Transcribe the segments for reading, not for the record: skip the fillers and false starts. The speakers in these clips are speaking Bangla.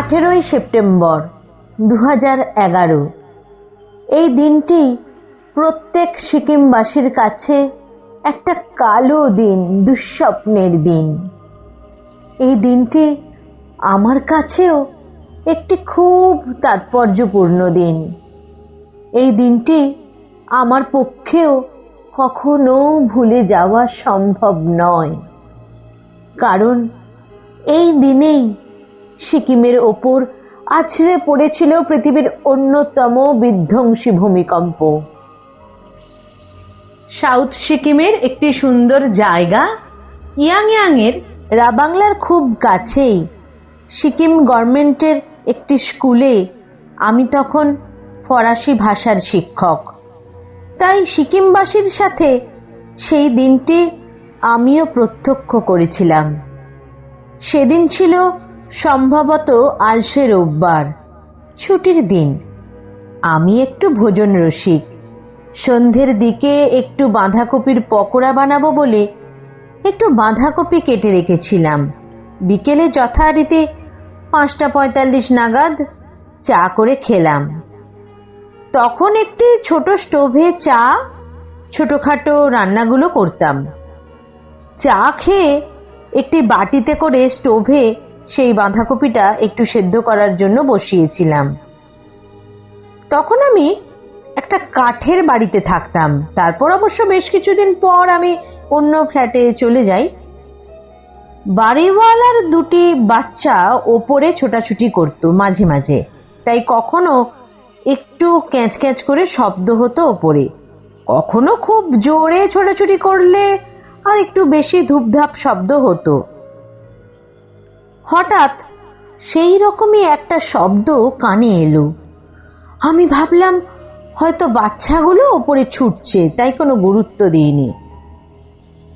18ই সেপ্টেম্বর 2011। এই দিনটি প্রত্যেক সিকিমবাসীর কাছে একটা কালো দিন, দুঃস্বপ্নের দিন। এই দিনটি আমার কাছেও একটি খুব তাৎপর্যপূর্ণ দিন। এই দিনটি আমার পক্ষেও কখনো ভুলে যাওয়া সম্ভব নয়, কারণ এই দিনেই সিকিমের ওপর আছড়ে পড়েছিল পৃথিবীর অন্যতম বিধ্বংসী ভূমিকম্প। সাউথ সিকিমের একটি সুন্দর জায়গা ইয়াংয়াংয়ের রাবাংলার খুব কাছেই সিকিম গভর্নমেন্টের একটি স্কুলে আমি তখন ফরাসি ভাষার শিক্ষক। তাই সিকিমবাসীর সাথে সেই দিনটি আমিও প্রত্যক্ষ করেছিলাম। সেদিন ছিল সম্ভবত আলসে রোববার, ছুটির দিন। আমি একটু ভোজন রসিক। সন্ধ্যের দিকে একটু বাঁধাকপির পকোড়া বানাবো বলে একটু বাঁধাকপি কেটে রেখেছিলাম। বিকেলে যথারীতি 5:45 নাগাদ চা করে খেলাম। তখন একটি ছোট স্টোভে চা, ছোটখাটো রান্নাগুলো করতাম। চা খেয়ে একটি বাটিতে করে স্টোভে সেই বাঁধাকপিটা একটু সেদ্ধ করার জন্য বসিয়েছিলাম। তখন আমি একটা কাঠের বাড়িতে থাকতাম। তারপর অবশ্য বেশ কিছুদিন পর আমি অন্য ফ্ল্যাটে চলে যাই। বাড়িওয়ালার দুটি বাচ্চা ওপরে ছোটাছুটি করত মাঝে মাঝে, তাই কখনো একটু ক্যাঁচ ক্যাঁচ করে শব্দ হতো ওপরে, কখনো খুব জোরে ছোটাছুটি করলে আর একটু বেশি ধূপধাপ শব্দ হতো। হঠাৎ সেই রকমই একটা শব্দ কানে এলো। আমি ভাবলাম হয়তো বাচ্চাগুলো ওপরে ছুটছে, তাই কোনো গুরুত্ব দিইনি।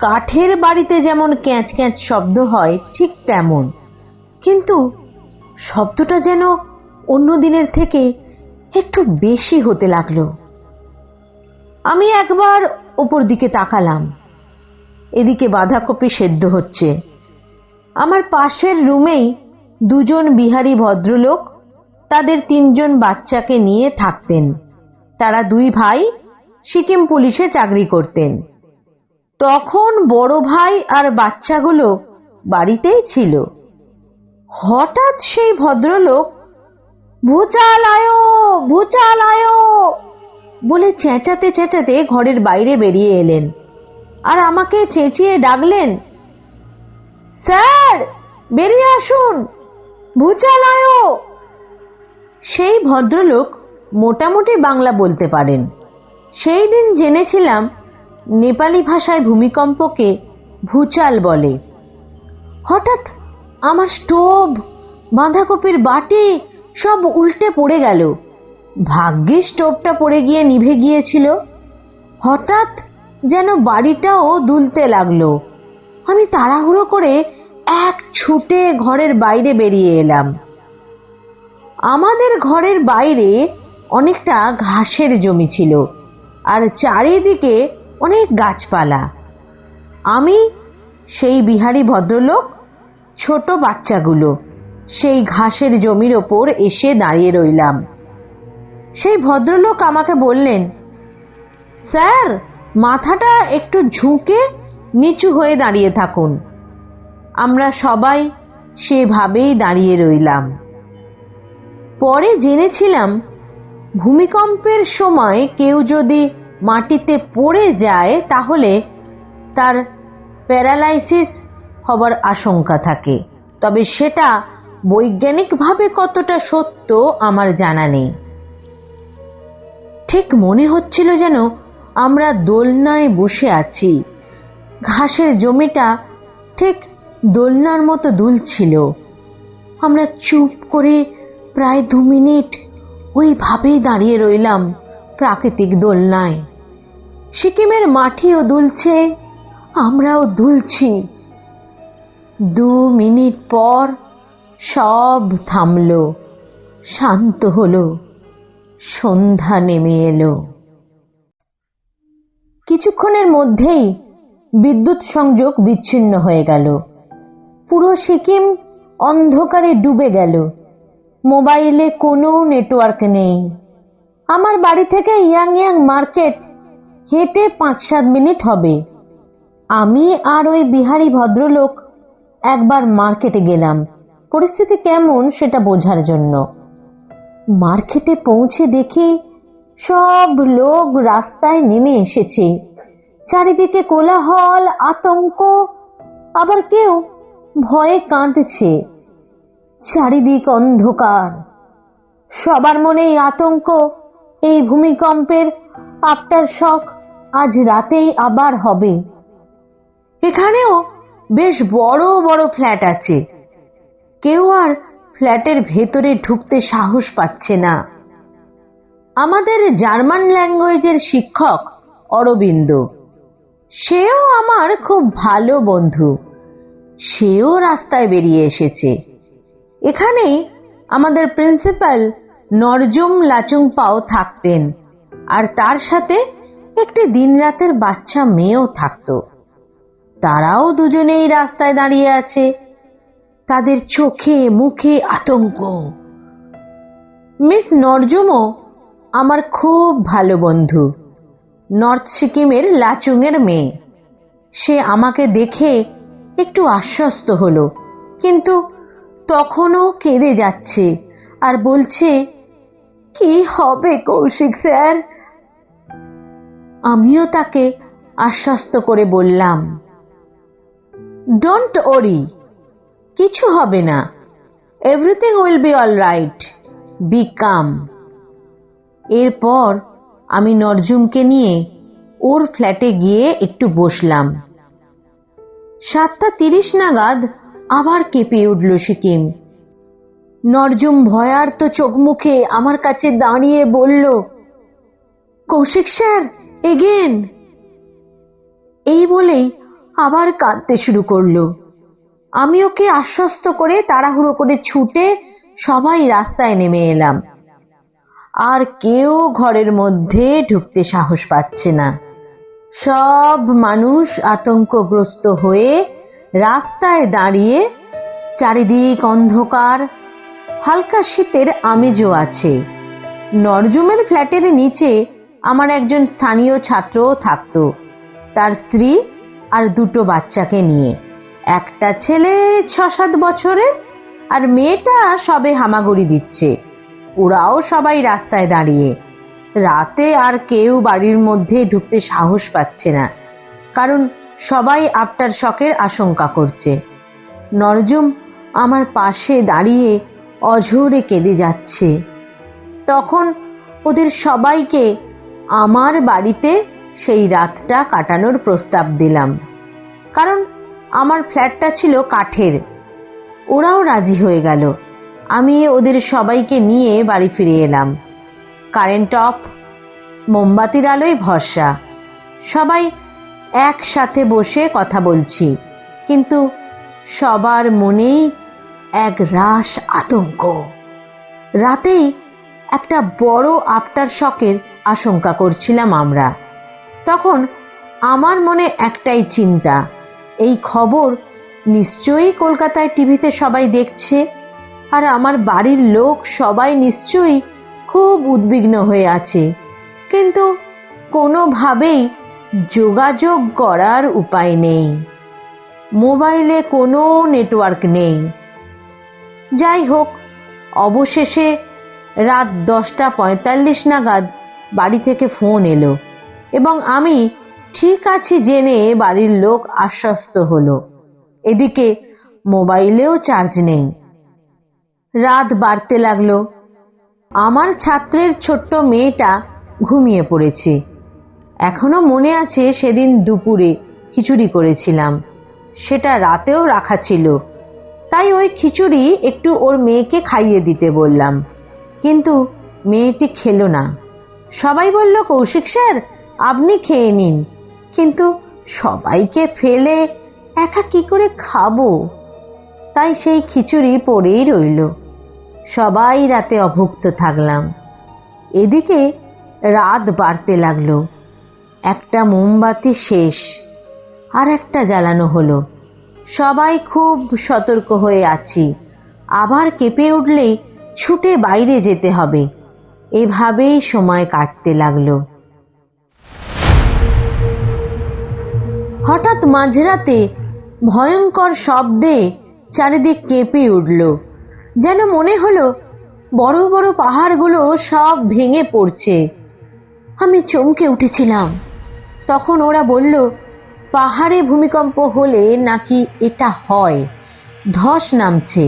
কাঠের বাড়িতে যেমন ক্যাঁচ ক্যাঁচ শব্দ হয় ঠিক তেমন, কিন্তু শব্দটা যেন অন্য দিনের থেকে একটু বেশি হতে লাগলো। আমি একবার ওপর দিকে তাকালাম। এদিকে বাঁধাকপি সেদ্ধ হচ্ছে। আমার পাশের রুমেই দুজন বিহারি ভদ্রলোক তাদের 3 জন বাচ্চাকে নিয়ে থাকতেন। তারা 2 ভাই সিকিম পুলিশে চাকরি করতেন। তখন বড় ভাই আর বাচ্চাগুলো বাড়িতেই ছিল। হঠাৎ সেই ভদ্রলোক ভূচাল আয়ো, ভূচাল আয়ো বলে চেঁচাতে চেঁচাতে ঘরের বাইরে বেরিয়ে এলেন আর আমাকে চেঁচিয়ে ডাকলেন, স্যার বেরিয়ে আসুন, ভূচাল আয়ো। সেই ভদ্রলোক মোটামুটি বাংলা বলতে পারেন। সেই দিন জেনেছিলাম নেপালি ভাষায় ভূমিকম্পকে ভূচাল বলে। হঠাৎ আমার স্টোভ, বাঁধাকপির বাটি সব উল্টে পড়ে গেল। ভাগ্যিস স্টোভটা পড়ে গিয়ে নিভে গিয়েছিল। হঠাৎ যেন বাড়িটাও দুলতে লাগলো। আমি তাড়াহুড়ো করে এক ছুটে ঘরের বাইরে বেরিয়ে এলাম। আমাদের ঘরের বাইরে অনেকটা ঘাসের জমি ছিল আর চারিদিকে অনেক গাছপালা। আমি, সেই বিহারি ভদ্রলোক, ছোট বাচ্চাগুলো সেই ঘাসের জমির ওপর এসে দাঁড়িয়ে রইলাম। সেই ভদ্রলোক আমাকে বললেন, স্যার মাথাটা একটু ঝুঁকে নিচু হয়ে দাঁড়িয়ে থাকুন। আমরা সবাই সেভাবেই দাঁড়িয়ে রইলাম। পরে জেনেছিলাম ভূমিকম্পের সময় কেউ যদি মাটিতে পড়ে যায় তাহলে তার প্যারালাইসিস হবার আশঙ্কা থাকে। তবে সেটা বৈজ্ঞানিকভাবে কতটা সত্য আমার জানা নেই। ঠিক মনে হচ্ছিল যেন আমরা দোলনায় বসে আছি। ঘাসের জমিটা ঠিক দোলনার মতো দুলছিল। আমরা চুপ করে প্রায় 2 মিনিট ওইভাবেই দাঁড়িয়ে রইলাম প্রাকৃতিক দোলনায়। সিকিমের মাটিও দুলছে, আমরাও দুলছি। 2 মিনিট পর সব থামলো, শান্ত হলো, সন্ধ্যা নেমে এলো। কিছুক্ষণের মধ্যেই বিদ্যুৎ সংযোগ বিচ্ছিন্ন হয়ে গেল। পুরো সিকিম অন্ধকারে ডুবে গেল। মোবাইলে কোনো নেটওয়ার্ক নেই। আমার বাড়ি থেকে ইয়াং মার্কেট হেঁটে 5-7 মিনিট হবে। আমি আর ওই বিহারি ভদ্রলোক একবার মার্কেটে গেলাম পরিস্থিতি কেমন সেটা বোঝার জন্য। মার্কেটে পৌঁছে দেখি সব লোক রাস্তায় নেমে এসেছে। চারিদিকে কোলাহল, আতঙ্ক, আবার কেউ ভয়ে কাঁদছে। চারিদিক অন্ধকার। সবার মনেই আতঙ্ক, এই ভূমিকম্পের আফটার শক আজ রাতেই আবার হবে। এখানেও বেশ বড় বড় ফ্ল্যাট আছে। কেউ আর ফ্ল্যাটের ভেতরে ঢুকতে সাহস পাচ্ছে না। আমাদের জার্মান ল্যাঙ্গুয়েজের শিক্ষক অরবিন্দ, সেও আমার খুব ভালো বন্ধু। সেও রাস্তায় বেরিয়ে এসেছে। এখানেই আমাদের প্রিন্সিপাল নরজুম লাচুংপাও থাকতেন, আর তার সাথে একটি দিনরাতের বাচ্চা মেয়েও থাকতো। তারাও দুজনেই রাস্তায় দাঁড়িয়ে আছে, তাদের চোখে মুখে আতঙ্ক। মিস নরজুমও আমার খুব ভালো বন্ধু, নর্থ সিকিমের লাচুংয়ের মেয়ে। সে আমাকে দেখে একটু আশ্বস্ত হলো, কিন্তু তখনও কেঁদে যাচ্ছে আর বলছে, কি হবে কৌশিক স্যার? আমিও তাকে আশ্বস্ত করে বললাম, ডোন্ট ওরি, কিছু হবে না, everything will be all right, be calm. এরপর আমি নরজুমকে নিয়ে ওর ফ্ল্যাটে গিয়ে একটু বসলাম। 7:30 নাগাদ আবার কেঁপে উঠল সিকিম। নরজুম ভয়ার্ত চোখ মুখে আমার কাছে দাঁড়িয়ে বলল, কৌশিক স্যার এগেন। এই বলেই আবার কাঁদতে শুরু করলো। আমি ওকে আশ্বস্ত করে তাড়াহুড়ো করে ছুটে সবাই রাস্তায় নেমে এলাম। আর কেউ ঘরের মধ্যে ঢুকতে সাহস পাচ্ছে না। সব মানুষ আতঙ্কগ্রস্ত হয়ে রাস্তায় দাঁড়িয়ে। চারিদিক অন্ধকার, হালকা শীতের আমেজও আছে। নরজুমের ফ্ল্যাটের নিচে আমার একজন স্থানীয় ছাত্রও থাকতো, তার স্ত্রী আর 2 বাচ্চাকে নিয়ে। একটা ছেলে 6-7 বছরের, আর মেয়েটা সবে হামাগুড়ি দিচ্ছে। ওরাও সবাই রাস্তায় দাঁড়িয়ে। রাতে আর কেউ বাড়ির মধ্যে ঢুকতে সাহস পাচ্ছে না, কারণ সবাই আফটার শকের আশঙ্কা করছে। নরজুম আমার পাশে দাঁড়িয়ে অঝোরে কেঁদে যাচ্ছে। তখন ওদের সবাইকে আমার বাড়িতে সেই রাতটা কাটানোর প্রস্তাব দিলাম, কারণ আমার ফ্ল্যাটটা ছিল কাঠের। ওরাও রাজি হয়ে গেল। আমি ওদের সবাইকে নিয়ে বাড়ি ফিরে এলাম। কারেন্ট অফ, মোমবাতির আলোয় ভরসা। সবাই একসাথে বসে কথা বলছি, কিন্তু সবার মনেই এক রাশ আতঙ্ক। রাতেই একটা বড় আফটার শকের আশঙ্কা করছিলাম আমরা। তখন আমার মনে একটাই চিন্তা, এই খবর নিশ্চয়ই কলকাতায় টিভিতে সবাই দেখছে, আর আমার বাড়ির লোক সবাই নিশ্চয়ই খুব উদ্বিগ্ন হয়ে আছে, কিন্তু কোনোভাবেই যোগাযোগ করার উপায় নেই। মোবাইলে কোনো নেটওয়ার্ক নেই। যাই হোক, অবশেষে রাত 10:45 নাগাদ বাড়ি থেকে ফোন এলো এবং আমি ঠিক আছি জেনে বাড়ির লোক আশ্বস্ত হলো। এদিকে মোবাইলেও চার্জ নেই। রাত বাড়তে লাগলো। আমার ছাত্রের ছোট্ট মেয়েটা ঘুমিয়ে পড়েছে। এখনো মনে আছে সেদিন দুপুরে খিচুড়ি করেছিলাম, সেটা রাতেও রাখা ছিল। তাই ওই খিচুড়ি একটু ওর মেয়েকে খাইয়ে দিতে বললাম, কিন্তু মেয়েটি খেলো না। সবাই বলল, কৌশিক স্যার আপনি খেয়ে নিন, কিন্তু সবাইকে ফেলে একা কি করে খাবো? তাই সেই খিচুড়ি পড়েই রইল। সবাই রাতে অভুক্ত থাকলাম। এদিকে রাত বাড়তে লাগলো। একটা মোমবাতি শেষ, আর একটা জ্বালানো হলো। সবাই খুব সতর্ক হয়ে আছি। আবার কেঁপে উঠলেই ছুটে বাইরে যেতে হবে। এভাবেই সময় কাটতে লাগলো। হঠাৎ মাঝরাতে ভয়ঙ্কর শব্দে চারিদিক কেঁপে উঠল, যেন মনে হলো বড় বড় পাহাড়গুলো সব ভেঙে পড়ছে। আমি চমকে উঠেছিলাম। তখন ওরা বলল, পাহাড়ে ভূমিকম্প হলে নাকি এটা হয়, ধস নামছে।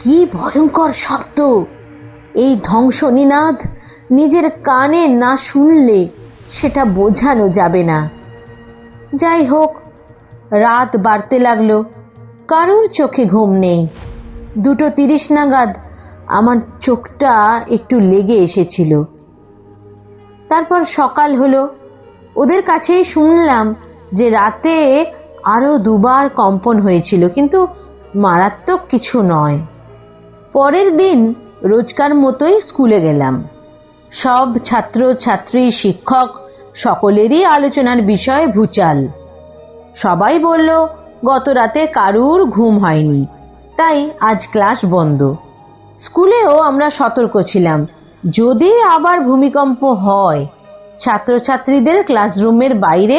কি ভয়ঙ্কর শব্দ! এই ধ্বংসনিনাদ নিজের কানে না শুনলে সেটা বোঝানো যাবে না। যাই হোক, রাত বাড়তে লাগলো। কারোর চোখে ঘুম নেই। 2:30 নাগাদ আমার চোখটা একটু লেগে এসেছিল। তারপর সকাল হলো। ওদের কাছেই শুনলাম যে রাতে আরো 2বার কম্পন হয়েছিল, কিন্তু মারাত্মক কিছু নয়। পরের দিন রোজকার মতোই স্কুলে গেলাম। সব ছাত্র ছাত্রী, শিক্ষক সকলেরই আলোচনার বিষয় ভূচাল। সবাই বলল গত রাতে কারুর ঘুম হয়নি, তাই আজ ক্লাস বন্ধ। স্কুলেও আমরা সতর্ক ছিলাম, যদি আবার ভূমিকম্প হয় ছাত্রছাত্রীদের ক্লাসরুমের বাইরে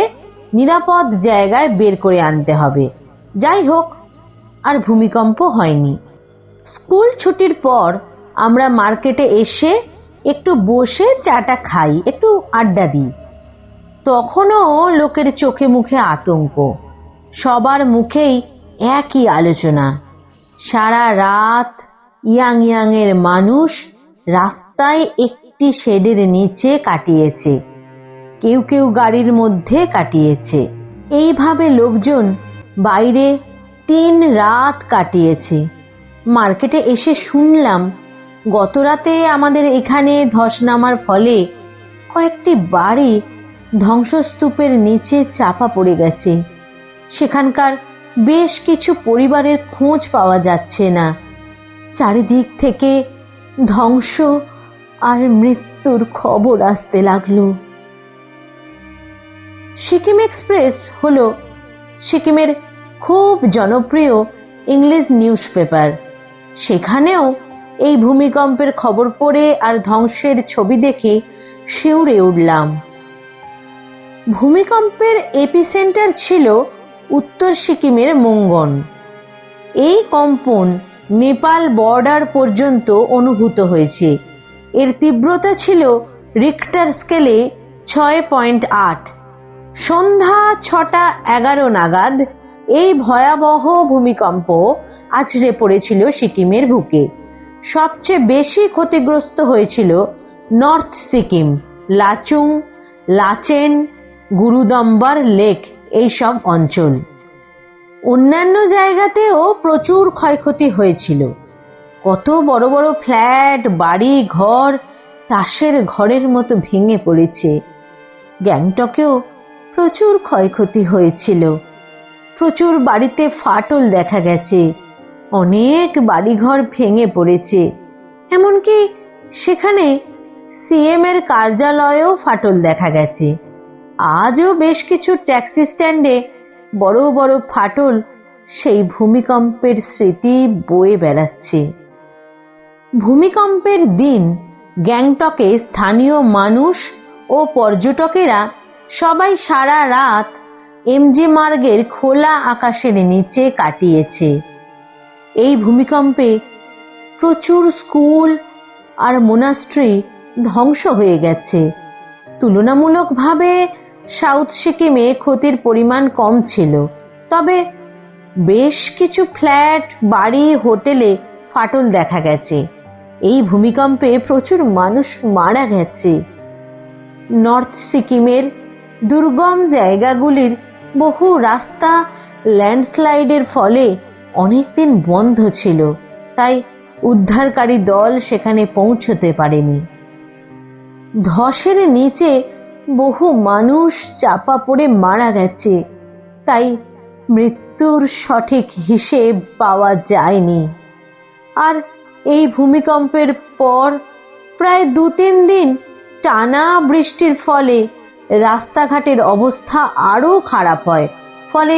নিরাপদ জায়গায় বের করে আনতে হবে। যাই হোক, আর ভূমিকম্প হয়নি। স্কুল ছুটির পর আমরা মার্কেটে এসে একটু বসে চাটা খাই, একটু আড্ডা দিই। তখনও লোকের চোখে মুখে আতঙ্ক, সবার মুখেই একই আলোচনা। সারা রাত ইয়াং এর মানুষ রাস্তায় একটি শেডের নিচে কাটিয়েছে, কেউ কেউ গাড়ির মধ্যে কাটিয়েছে। এইভাবে লোকজন বাইরে 3 রাত কাটিয়েছে। মার্কেটে এসে শুনলাম গত রাতে আমাদের এখানে ধস নামার ফলে কয়েকটি বাড়ি ধ্বংসস্তূপের নিচে চাপা পড়ে গেছে। সেখানকার বেশ কিছু পরিবারের খোঁজ পাওয়া যাচ্ছে না। চারিদিক থেকে ধ্বংস আর মৃত্যুর খবর আসতে লাগলো। সিকিম এক্সপ্রেস হলো সিকিমের খুব জনপ্রিয় ইংলিশ নিউজ পেপার। সেখানেও এই ভূমিকম্পের খবর পড়ে আর ধ্বংসের ছবি দেখে শিউরে উঠলাম। ভূমিকম্পের এপিসেন্টার ছিল উত্তর সিকিমের মঙ্গন। এই কম্পন নেপাল বর্ডার পর্যন্ত অনুভূত হয়েছে। এর তীব্রতা ছিল রিক্টার স্কেলে 6.8। সন্ধ্যা 6:11 নাগাদ এই ভয়াবহ ভূমিকম্প আছড়ে পড়েছিল সিকিমের বুকে। সবচেয়ে বেশি ক্ষতিগ্রস্ত হয়েছিল নর্থ সিকিম, লাচুং, লাচেন, গুরুদম্বার লেক এইসব অঞ্চল। অন্যান্য জায়গাতেও প্রচুর ক্ষয়ক্ষতি হয়েছিল। কত বড় বড় ফ্ল্যাট, বাড়ি ঘর তাসের ঘরের মতো ভেঙে পড়েছে। গ্যাংটকেও প্রচুর ক্ষয়ক্ষতি হয়েছিল। প্রচুর বাড়িতে ফাটল দেখা গেছে। অনেক বাড়িঘর ভেঙে পড়েছে। এমনকি সেখানে সিএম এর কার্যালয়েও ফাটল দেখা গেছে। আজও বেশ কিছু ট্যাক্সি স্ট্যান্ডে বড় বড় ফাটল সেই ভূমিকম্পের স্মৃতি বয়ে বেড়াচ্ছে। ভূমিকম্পের দিন গ্যাংটকে স্থানীয় মানুষ ও পর্যটকেরা সবাই সারা রাত এমজি মার্গের খোলা আকাশের নিচে কাটিয়েছে। এই ভূমিকম্পে প্রচুর স্কুল আর মোনাস্ট্রি ধ্বংস হয়ে গেছে। তুলনামূলকভাবে সাউথ সিকিমে ক্ষতির পরিমাণ কম ছিল, তবে বেশ কিছু ফ্ল্যাট, বাড়ি, হোটেলে ফাটল দেখা গেছে। এই ভূমিকম্পে প্রচুর মানুষ মারা গেছে। নর্থ সিকিমের দুর্গম জায়গাগুলির বহু রাস্তা ল্যান্ডস্লাইডের ফলে অনেকদিন বন্ধ ছিল, তাই উদ্ধারকারী দল সেখানে পৌঁছতে পারেনি। ধসের নিচে বহু মানুষ চাপা পড়ে মারা গেছে, তাই মৃত্যুর সঠিক হিসেব পাওয়া যায়নি। আর এই ভূমিকম্পের পর প্রায় 2-3 দিন টানা বৃষ্টির ফলে রাস্তাঘাটের অবস্থা আরো খারাপ হয়, ফলে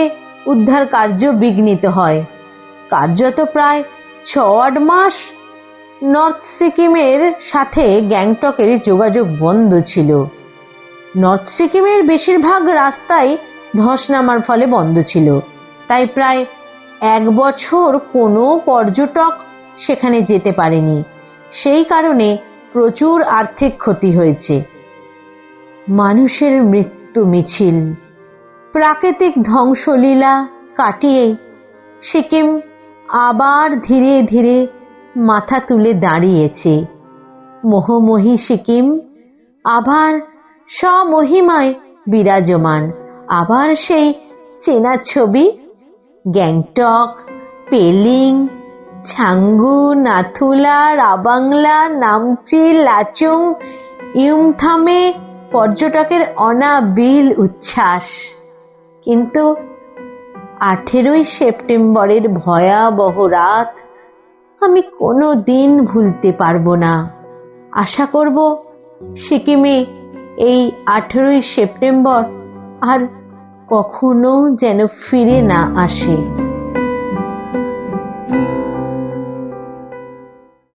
উদ্ধার কার্য বিঘ্নিত হয়। কার্যত প্রায় 6-8 মাস নর্থ সিকিমের সাথে গ্যাংটকের যোগাযোগ বন্ধ ছিল। নর্থ সিকিমের বেশিরভাগ রাস্তাই ধস নামার ফলে বন্ধ ছিল, তাই প্রায় 1 বছর কোনো পর্যটক সেখানে যেতে পারেনি। সেই কারণে প্রচুর আর্থিক ক্ষতি হয়েছে। মানুষের মৃত্যু মিছিল, প্রাকৃতিক ধ্বংসলীলা কাটিয়ে সিকিম আবার ধীরে ধীরে মাথা তুলে দাঁড়িয়েছে। মোহময়ী সিকিম আবার স্বমহিমায় বিরাজমান। আবার সেই চেনা ছবি, গ্যাংটক, পেলিং, ছাঙ্গু, নাথুলা, রাবাংলা, নামচি, লাচুং, ইয়ুমথামে পর্যটকের অনাবিল উচ্ছ্বাস। কিন্তু 18ই সেপ্টেম্বরের ভয়াবহ রাত আমি কোনো দিন ভুলতে পারবো না। আশা করব সিকিমে এই 18ই সেপ্টেম্বর আর কখনো যেন ফিরে না আসে।